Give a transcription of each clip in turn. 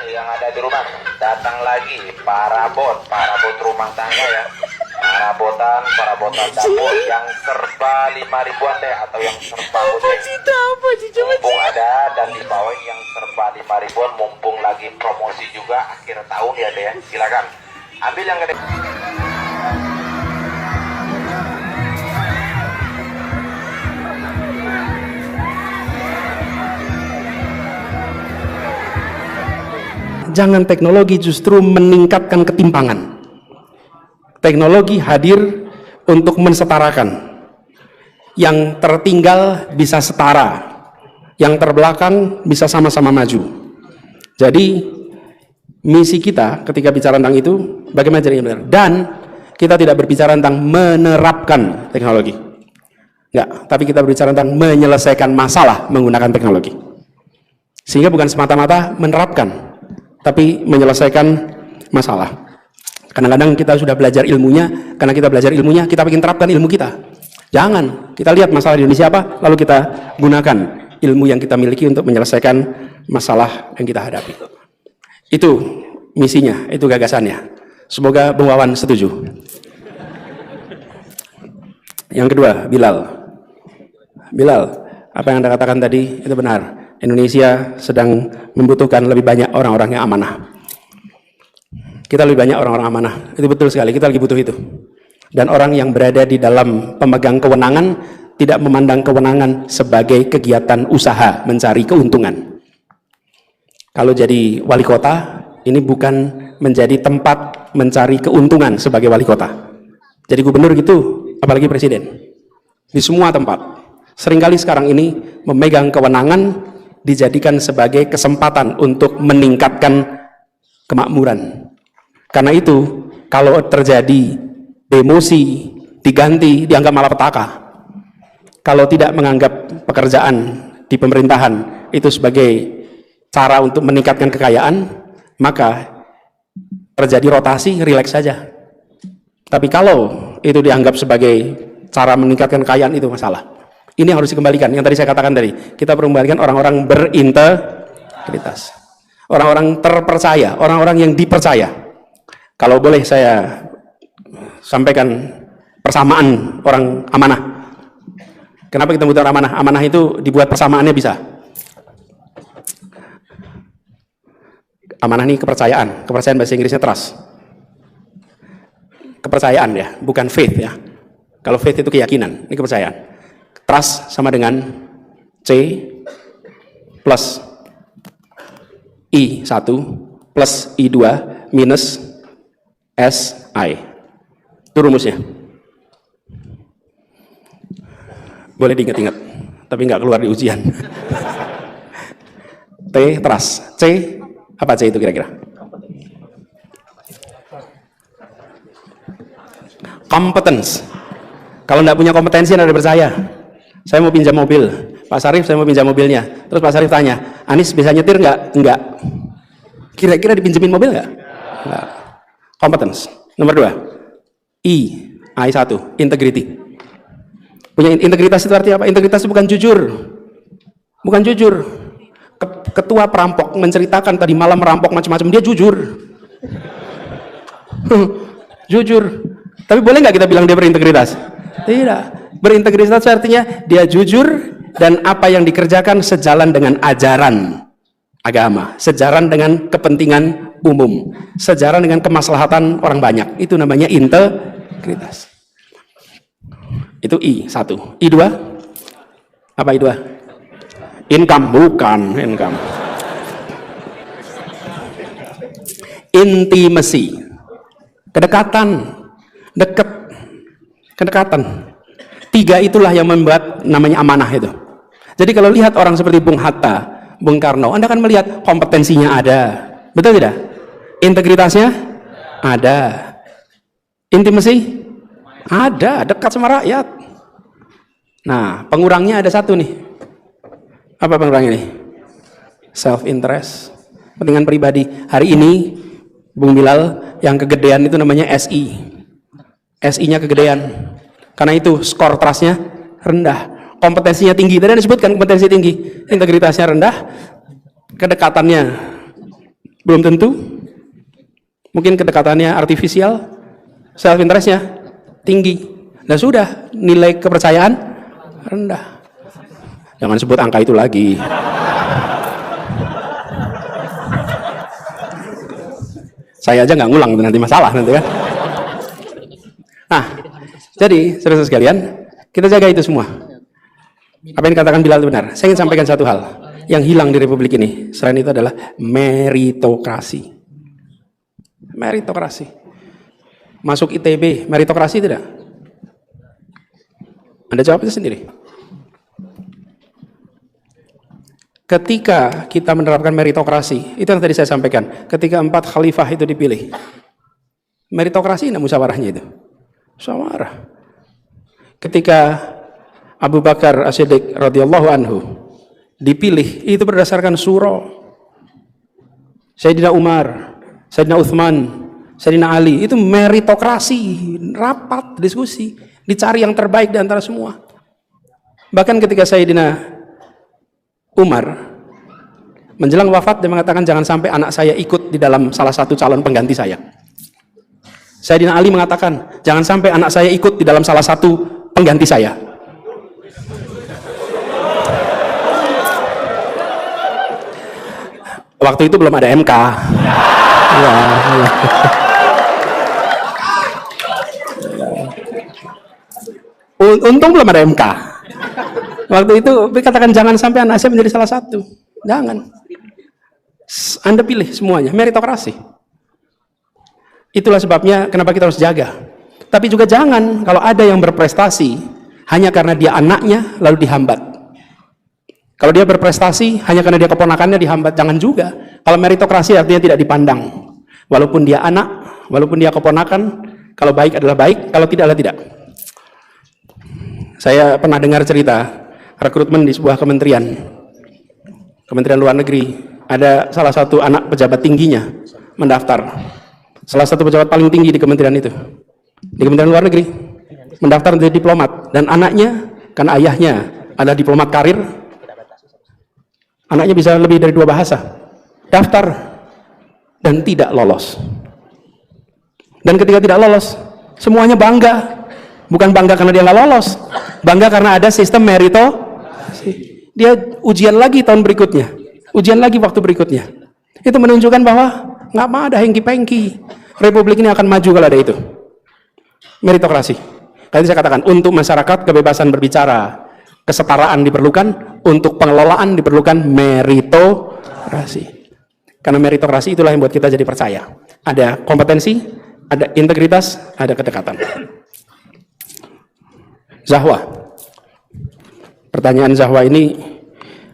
yang ada di rumah, datang lagi parabot rumah tangga ya, parabotan dapur yang serba 5 ribuan deh, atau yang serba mumpung ada, dan di bawah yang serba 5 ribuan mumpung lagi promosi juga akhir tahun ya deh ya. Silakan ambil yang gede. Jangan teknologi justru meningkatkan ketimpangan. Teknologi hadir untuk mensetarakan. Yang tertinggal bisa setara, yang terbelakang bisa sama-sama maju. Jadi misi kita ketika bicara tentang itu bagaimana jadi benar. Dan kita tidak berbicara tentang menerapkan teknologi, enggak, tapi kita berbicara tentang menyelesaikan masalah menggunakan teknologi. Sehingga bukan semata-mata menerapkan, tapi menyelesaikan masalah. Kadang-kadang kita sudah belajar ilmunya, karena kita belajar ilmunya, kita ingin terapkan ilmu kita. Jangan, kita lihat masalah di Indonesia apa, lalu kita gunakan ilmu yang kita miliki untuk menyelesaikan masalah yang kita hadapi. Itu misinya, itu gagasannya. Semoga Bung Wawan setuju. Yang kedua, Bilal, apa yang Anda katakan tadi itu benar. Indonesia sedang membutuhkan lebih banyak orang-orang yang amanah. Kita lebih banyak orang-orang amanah. Itu betul sekali, kita lagi butuh itu. Dan orang yang berada di dalam pemegang kewenangan tidak memandang kewenangan sebagai kegiatan usaha mencari keuntungan. Kalau jadi wali kota, ini bukan menjadi tempat mencari keuntungan sebagai wali kota. Jadi gubernur gitu, apalagi presiden. Di semua tempat. Seringkali sekarang ini memegang kewenangan dijadikan sebagai kesempatan untuk meningkatkan kemakmuran. Karena itu, kalau terjadi demosi, diganti, dianggap malapetaka. Kalau tidak menganggap pekerjaan di pemerintahan itu sebagai cara untuk meningkatkan kekayaan, maka terjadi rotasi, rileks saja. Tapi kalau itu dianggap sebagai cara meningkatkan kekayaan, itu masalah. Ini harus dikembalikan, yang tadi saya katakan tadi, kita perlu kembalikan orang-orang berintegritas, orang-orang terpercaya, orang-orang yang dipercaya. Kalau boleh saya sampaikan persamaan orang amanah. Kenapa kita butuh amanah? Amanah itu dibuat persamaannya bisa. Amanah ini kepercayaan bahasa Inggrisnya trust. Kepercayaan ya, bukan faith ya. Kalau faith itu keyakinan, ini kepercayaan. Trust sama dengan C plus I1 plus I2 minus SI. Itu rumusnya. Boleh diingat-ingat, tapi nggak keluar di ujian. T, trust. C, apa C itu kira-kira? Competence. Kalau nggak punya kompetensi, Anda percaya. Saya mau pinjam mobil, Pak Sarif saya mau pinjam mobilnya. Terus Pak Sarif tanya, Anies bisa nyetir nggak? Enggak. Kira-kira dipinjemin mobil nggak? Enggak. Competence. Nomor 2, I1, integrity. Punya integritas itu artinya apa? Integritas itu bukan jujur. Bukan jujur. Ketua perampok menceritakan tadi malam merampok macam-macam, dia jujur. Jujur. Tapi boleh nggak kita bilang dia berintegritas? Tidak. Berintegritas artinya dia jujur dan apa yang dikerjakan sejalan dengan ajaran agama, sejalan dengan kepentingan umum, sejalan dengan kemaslahatan orang banyak. Itu namanya integritas. Itu I1. I2? Apa I2? Income, bukan income. Intimacy. Kedekatan. Kedekatan. 3 itulah yang membuat namanya amanah itu. Jadi kalau lihat orang seperti Bung Hatta, Bung Karno, Anda akan melihat kompetensinya ada. Betul tidak? Integritasnya ada. Intimasi ada, dekat sama rakyat. Nah, pengurangnya ada satu nih. Apa pengurangnya nih? Self interest, kepentingan pribadi. Hari ini Bung Bilal yang kegedean itu namanya SI. SI-nya kegedean. Karena itu skor trustnya rendah, kompetensinya tinggi. Tadi Anda sebutkan kompetensi tinggi, integritasnya rendah, kedekatannya Belum tentu. Mungkin kedekatannya artifisial, self interestnya tinggi. Dan sudah, nilai kepercayaan rendah. Jangan sebut angka itu lagi. Saya aja nggak ngulang, nanti masalah nanti kan. Nah, jadi saudara sekalian, kita jaga itu semua. Apa yang dikatakan Bilal itu benar. Saya ingin sampaikan satu hal yang hilang di Republik ini. Selain itu adalah meritokrasi. Meritokrasi. Masuk ITB, meritokrasi tidak? Anda jawab itu sendiri. Ketika kita menerapkan meritokrasi, itu yang tadi saya sampaikan. Ketika 4 khalifah itu dipilih, meritokrasi tidak musyawarahnya itu. Musyawarah. Ketika Abu Bakar As-Siddiq radhiyallahu anhu dipilih, itu berdasarkan syura. Sayyidina Umar, Sayyidina Uthman, Sayyidina Ali, itu meritokrasi, rapat, diskusi, dicari yang terbaik di antara semua. Bahkan ketika Sayyidina Umar menjelang wafat, dia mengatakan jangan sampai anak saya ikut di dalam salah satu calon pengganti saya. Sayyidina Ali mengatakan jangan sampai anak saya ikut di dalam salah satu pengganti saya. Waktu itu belum ada MK. Ya. Untung belum ada MK. Waktu itu dikatakan jangan sampai anak saya menjadi salah satu. Jangan. Anda pilih semuanya, meritokrasi. Itulah sebabnya kenapa kita harus jaga. Tapi juga jangan kalau ada yang berprestasi hanya karena dia anaknya lalu dihambat. Kalau dia berprestasi hanya karena dia keponakannya dihambat, jangan juga. Kalau meritokrasi artinya tidak dipandang. Walaupun dia anak, walaupun dia keponakan, kalau baik adalah baik, kalau tidak adalah tidak. Saya pernah dengar cerita rekrutmen di sebuah kementerian luar negeri. Ada salah satu anak pejabat tingginya mendaftar. Salah satu pejabat paling tinggi di kementerian itu. Di kementerian luar negeri. Mendaftar menjadi diplomat. Dan anaknya, karena ayahnya adalah diplomat karir, anaknya bisa lebih dari 2 bahasa. Daftar dan tidak lolos. Dan ketika tidak lolos, semuanya bangga. Bukan bangga karena dia nggak lolos, bangga karena ada sistem meritokrasi. Dia ujian lagi tahun berikutnya, ujian lagi waktu berikutnya. Itu menunjukkan bahwa nggak mau ada hengki-pengki. Republik ini akan maju kalau ada itu. Meritokrasi. Tadi saya katakan, untuk masyarakat kebebasan berbicara, kesetaraan diperlukan, untuk pengelolaan diperlukan meritokrasi. Karena meritokrasi itulah yang buat kita jadi percaya. Ada kompetensi, ada integritas, ada kedekatan. Zahwa. Pertanyaan Zahwa ini,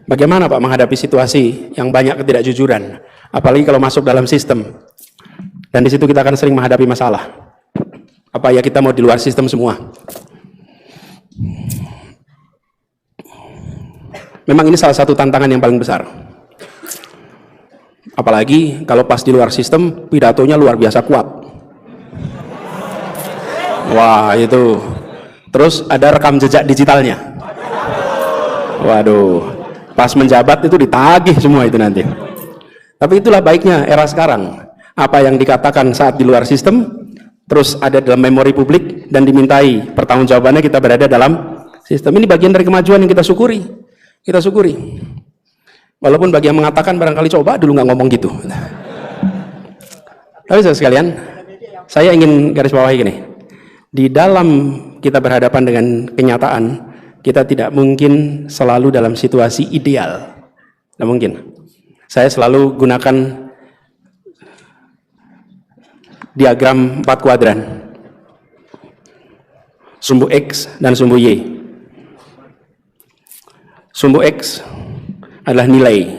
bagaimana Pak menghadapi situasi yang banyak ketidakjujuran, apalagi kalau masuk dalam sistem. Dan di situ kita akan sering menghadapi masalah. Apa ya kita mau di luar sistem semua? Memang ini salah satu tantangan yang paling besar. Apalagi kalau pas di luar sistem, pidatonya luar biasa kuat. Wah, itu. Terus ada rekam jejak digitalnya. Waduh, pas menjabat itu ditagih semua itu nanti. Tapi itulah baiknya era sekarang. Apa yang dikatakan saat di luar sistem, terus ada dalam memori publik dan dimintai pertanggungjawabannya kita berada dalam sistem. Ini bagian dari kemajuan yang kita syukuri. Kita syukuri. Walaupun bagi yang mengatakan barangkali coba dulu nggak ngomong gitu. Tapi saudara sekalian, saya ingin garis bawahi gini. Di dalam kita berhadapan dengan kenyataan, kita tidak mungkin selalu dalam situasi ideal. Tidak mungkin. Saya selalu gunakan diagram 4 kuadran. Sumbu X dan sumbu Y. Sumbu X adalah nilai.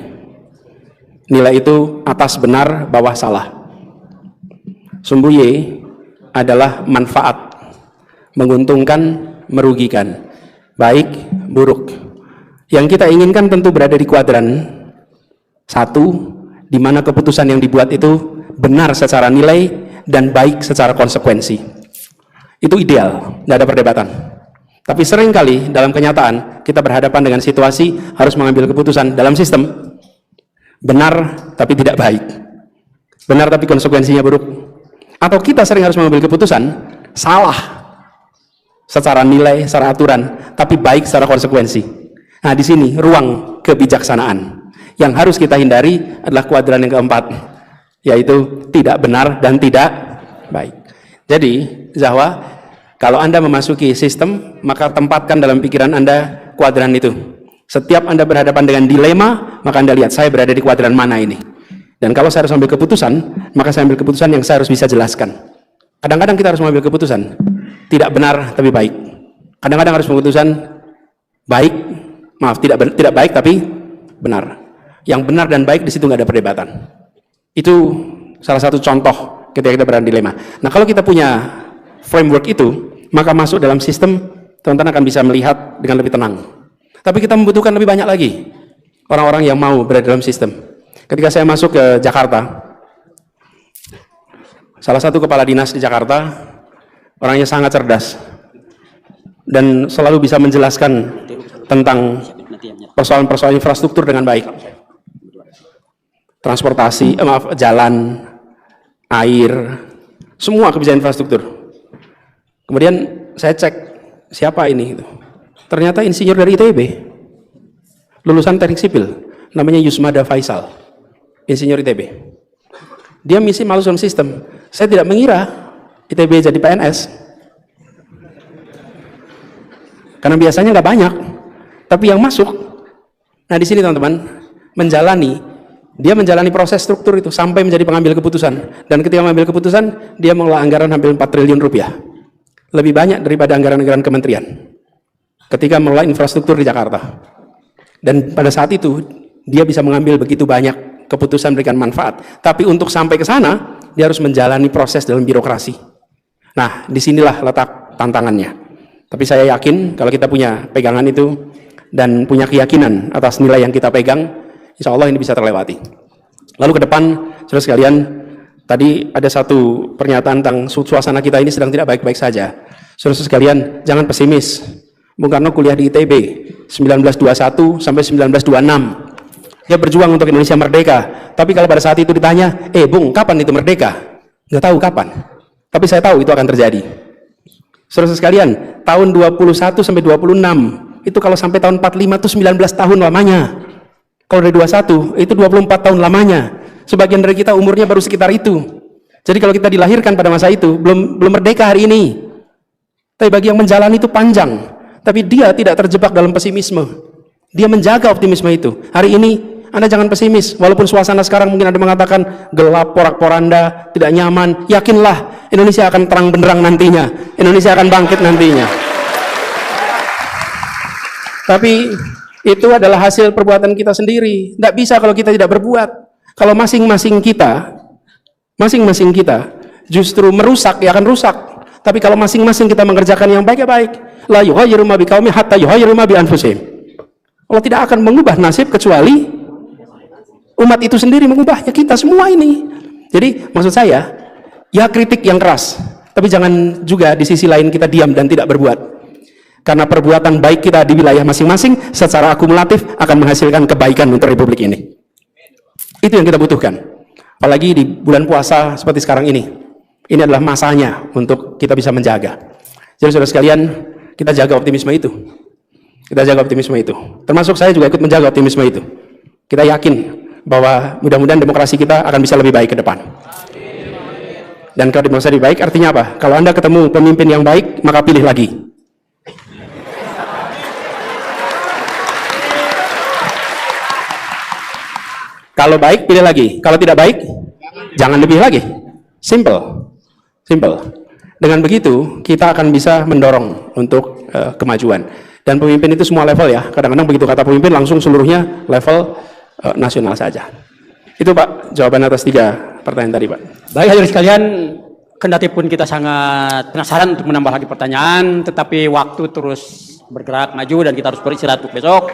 Nilai itu atas benar, bawah salah. Sumbu Y adalah manfaat. Menguntungkan, merugikan, baik, buruk. Yang kita inginkan tentu berada di kuadran 1, di mana keputusan yang dibuat itu benar secara nilai dan baik secara konsekuensi. Itu ideal, tidak ada perdebatan. Tapi seringkali dalam kenyataan kita berhadapan dengan situasi harus mengambil keputusan dalam sistem benar tapi tidak baik. benar tapi konsekuensinya buruk. Atau kita sering harus mengambil keputusan salah secara nilai, secara aturan, tapi baik secara konsekuensi. Nah, di sini ruang kebijaksanaan. Yang harus kita hindari adalah kuadran yang keempat, yaitu tidak benar dan tidak baik. Jadi, Zahwa, kalau Anda memasuki sistem, maka tempatkan dalam pikiran Anda kuadran itu. Setiap Anda berhadapan dengan dilema, maka Anda lihat, saya berada di kuadran mana ini. Dan kalau saya harus ambil keputusan, maka saya ambil keputusan yang saya harus bisa jelaskan. Kadang-kadang kita harus mengambil keputusan tidak benar tapi baik. Kadang-kadang harus keputusan baik, maaf, tidak baik tapi benar. Yang benar dan baik di situ nggak ada perdebatan. Itu salah satu contoh ketika kita berada di dilema. Nah, kalau kita punya framework itu, maka masuk dalam sistem, teman-teman akan bisa melihat dengan lebih tenang. Tapi kita membutuhkan lebih banyak lagi orang-orang yang mau berada dalam sistem. Ketika saya masuk ke Jakarta, salah satu kepala dinas di Jakarta, orangnya sangat cerdas dan selalu bisa menjelaskan tentang persoalan-persoalan infrastruktur dengan baik. Transportasi, jalan, air, semua kebijakan infrastruktur. Kemudian saya cek siapa ini, ternyata insinyur dari ITB, lulusan teknik sipil, namanya Yusmada Faisal, insinyur ITB. Dia misi masuk dalam sistem. Saya tidak mengira ITB jadi PNS, karena biasanya nggak banyak, tapi yang masuk. Nah, di sini teman-teman dia menjalani proses struktur itu sampai menjadi pengambil keputusan. Dan ketika mengambil keputusan, dia mengelola anggaran hampir 4 triliun rupiah, lebih banyak daripada anggaran-anggaran kementerian ketika mengelola infrastruktur di Jakarta. Dan pada saat itu dia bisa mengambil begitu banyak keputusan, berikan manfaat. Tapi untuk sampai ke sana, dia harus menjalani proses dalam birokrasi. Nah, disinilah letak tantangannya. Tapi saya yakin kalau kita punya pegangan itu dan punya keyakinan atas nilai yang kita pegang, insya Allah ini bisa terlewati. Lalu ke depan, saudara sekalian, tadi ada satu pernyataan tentang suasana kita ini sedang tidak baik-baik saja. Saudara sekalian, jangan pesimis. Bung Karno kuliah di ITB 1921 sampai 1926. Dia berjuang untuk Indonesia merdeka. Tapi kalau pada saat itu ditanya, Bung, kapan itu merdeka? Nggak tahu kapan. Tapi saya tahu itu akan terjadi. Saudara sekalian, tahun 21 sampai 26, itu kalau sampai tahun 45 itu 19 tahun lamanya. Kalau dari 21, itu 24 tahun lamanya. Sebagian dari kita umurnya baru sekitar itu. Jadi kalau kita dilahirkan pada masa itu, belum merdeka hari ini. Tapi bagi yang menjalani itu panjang. Tapi dia tidak terjebak dalam pesimisme. Dia menjaga optimisme itu. Hari ini, Anda jangan pesimis. Walaupun suasana sekarang mungkin ada mengatakan gelap, porak-poranda, tidak nyaman. Yakinlah, Indonesia akan terang benderang nantinya. Indonesia akan bangkit nantinya. Tapi itu adalah hasil perbuatan kita sendiri. Tidak bisa kalau kita tidak berbuat. Kalau masing-masing kita justru merusak, ya akan rusak. Tapi kalau masing-masing kita mengerjakan yang baik, ya baik. La yughayyiru ma biqaumin hatta yughayyiru ma bi anfusihim. Allah tidak akan mengubah nasib kecuali umat itu sendiri mengubahnya, kita semua ini. Jadi maksud saya, ya kritik yang keras, tapi jangan juga di sisi lain kita diam dan tidak berbuat. Karena perbuatan baik kita di wilayah masing-masing secara akumulatif akan menghasilkan kebaikan untuk Republik ini. Itu yang kita butuhkan. Apalagi di bulan puasa seperti sekarang ini. Ini adalah masanya untuk kita bisa menjaga. Jadi saudara sekalian, kita jaga optimisme itu. Kita jaga optimisme itu. Termasuk saya juga ikut menjaga optimisme itu. Kita yakin bahwa mudah-mudahan demokrasi kita akan bisa lebih baik ke depan. Dan kalau demokrasi lebih baik artinya apa? Kalau Anda ketemu pemimpin yang baik, maka pilih lagi. Kalau baik, pilih lagi. Kalau tidak baik, jangan lebih lagi. Simple. Dengan begitu, kita akan bisa mendorong untuk kemajuan. Dan pemimpin itu semua level ya. Kadang-kadang begitu kata pemimpin, langsung seluruhnya level nasional saja. Itu Pak, jawaban atas 3 pertanyaan tadi Pak. Baik hadirin sekalian, kendati pun kita sangat penasaran untuk menambah lagi pertanyaan, tetapi waktu terus bergerak maju dan kita harus beristirahat untuk besok.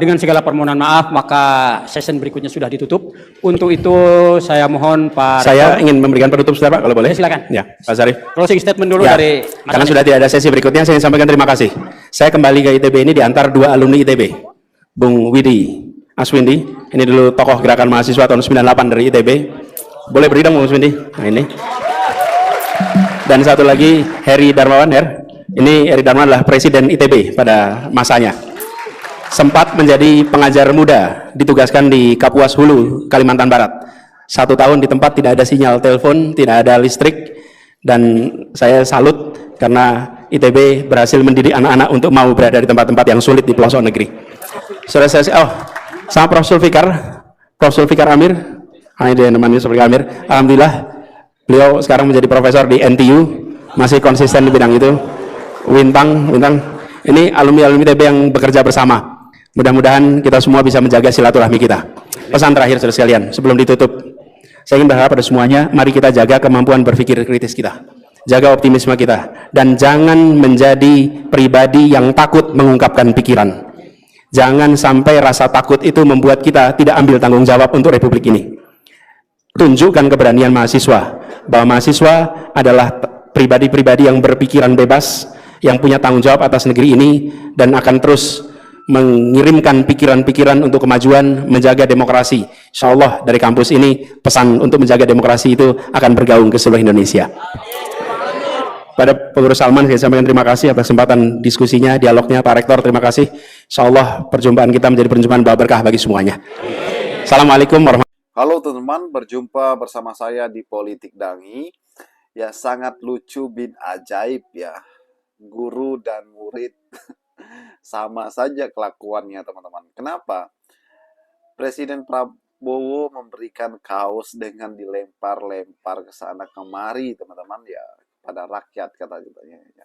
Dengan segala permohonan maaf, maka session berikutnya sudah ditutup. Untuk itu saya mohon Pak Saya ingin memberikan penutup sudah Pak, kalau boleh. Silakan. Ya, Pak Sarif. Closing statement dulu Ya, dari karena sudah tidak ada sesi berikutnya, saya ingin sampaikan terima kasih. Saya kembali ke ITB ini diantar 2 alumni ITB, Bung Widi Aswindi, ini dulu tokoh gerakan mahasiswa tahun 98 dari ITB. Boleh beri dong Bung Aswindi. Nah ini. Dan satu lagi Heri Darmawan, Ini Heri Darmawan adalah presiden ITB pada masanya. Sempat menjadi pengajar muda, ditugaskan di Kapuas Hulu, Kalimantan Barat. 1 tahun di tempat tidak ada sinyal telepon, tidak ada listrik, dan saya salut karena ITB berhasil mendidik anak-anak untuk mau berada di tempat-tempat yang sulit di pelosok negeri. Sudah saya, sama Prof. Sulfikar Amir, ini dia namanya Sulfikar Amir. Alhamdulillah, beliau sekarang menjadi profesor di NTU, masih konsisten di bidang itu. Wintang, ini alumni ITB yang bekerja bersama. Mudah-mudahan kita semua bisa menjaga silaturahmi kita. Pesan terakhir saudara sekalian, sebelum ditutup, saya ingin berharap pada semuanya, mari kita jaga kemampuan berpikir kritis kita, jaga optimisme kita, dan jangan menjadi pribadi yang takut mengungkapkan pikiran. Jangan sampai rasa takut itu membuat kita tidak ambil tanggung jawab untuk Republik ini. Tunjukkan keberanian mahasiswa, bahwa mahasiswa adalah pribadi-pribadi yang berpikiran bebas, yang punya tanggung jawab atas negeri ini, dan akan terus mengirimkan pikiran-pikiran untuk kemajuan, menjaga demokrasi. Insya Allah dari kampus ini pesan untuk menjaga demokrasi itu akan bergaung ke seluruh Indonesia. Pada pengurus Salman saya sampaikan terima kasih atas kesempatan diskusinya, dialognya. Pak Rektor terima kasih. Insya Allah perjumpaan kita menjadi perjumpaan berkah bagi semuanya. Assalamualaikum warahmatullahi wabarakatuh. Halo teman-teman, berjumpa bersama saya di Politik Dangi. Ya sangat lucu bin ajaib ya, guru dan murid sama saja kelakuannya teman-teman. Kenapa? Presiden Prabowo memberikan kaos dengan dilempar-lempar ke sana kemari teman-teman ya, pada rakyat katanya ya.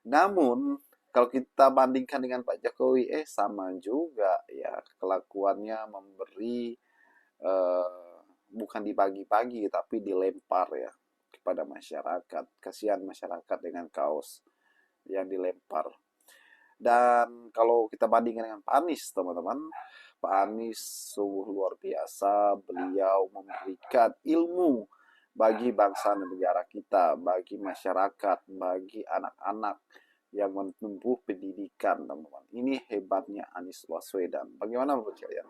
Namun kalau kita bandingkan dengan Pak Jokowi, sama juga ya kelakuannya, memberi bukan dibagi-bagi tapi dilempar ya kepada masyarakat. Kasihan masyarakat dengan kaos yang dilempar. Dan kalau kita bandingkan dengan Pak Anies teman-teman, Pak Anies sungguh luar biasa. Beliau memberikan ilmu bagi bangsa dan negara kita, bagi masyarakat, bagi anak-anak yang menempuh pendidikan teman-teman. Ini hebatnya Anies Baswedan. Bagaimana menurut kalian?